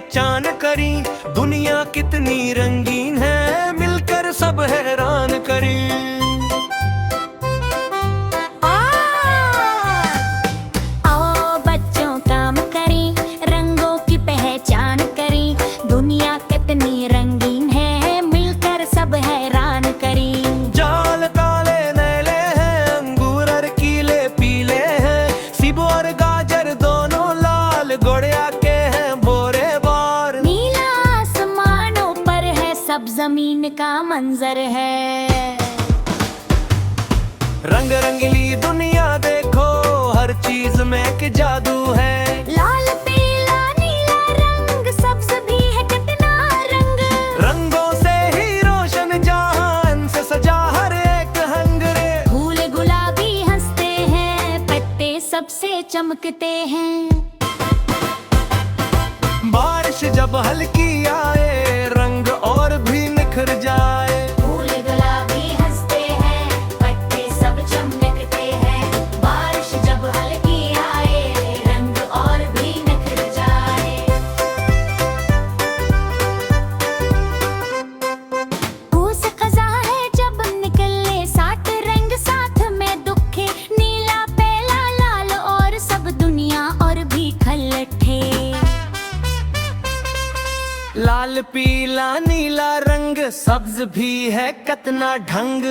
पहचान करी। दुनिया कितनी रंगीन है, मिलकर सब हैरान करी। आओ बच्चों काम करें, रंगों की पहचान करें। दुनिया कितनी रंगीन है, मिलकर सब हैरान करें। जाल काले नैले हैं, अंगूर और कीले पीले हैं। सेब और गाजर दोनों लाल, गोड़िया के हैं बोरे बार। नीला आसमानों पर है, सब जमीन का मंजर है। रंग रंगीली दुनिया देखो, हर चीज में एक जादू है। लाल पीला नीला रंग, सब्ज भी है कितना रंग। रंगों से ही रोशन जहान, से सजा हर एक हंगरे। फूल गुलाबी हंसते हैं, पत्ते सबसे चमकते हैं। बारिश जब हल्की आए, रंग और भी निखर जाए। फूल गुलाबी हंसते हैं, पत्ते सब चमकते हैं। बारिश जब हल्की आए, रंग और भी निखर जाए। फूस खजा है जब निकले, साथ रंग साथ में दुखे। नीला पीला लाल और सब दुनिया और भी खलठे। लाल पीला नीला रंग, सब्ज भी है कितना ढंग।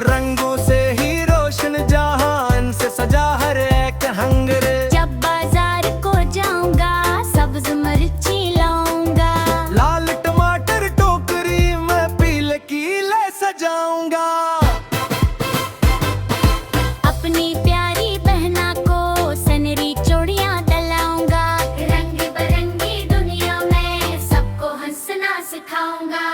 रंगों से ही रोशन जहान, से सजा हर एक हंगरे। जब बाजार को जाऊंगा, सब्ज मिर्ची लाऊंगा। लाल टमाटर टोकरी में पीले कीले सजाऊंगा। अपनी प्यारी बहना को सनरी चूड़ियां डलाऊंगा। रंग बिरंगी दुनिया में सबको हंसना सिखाऊंगा।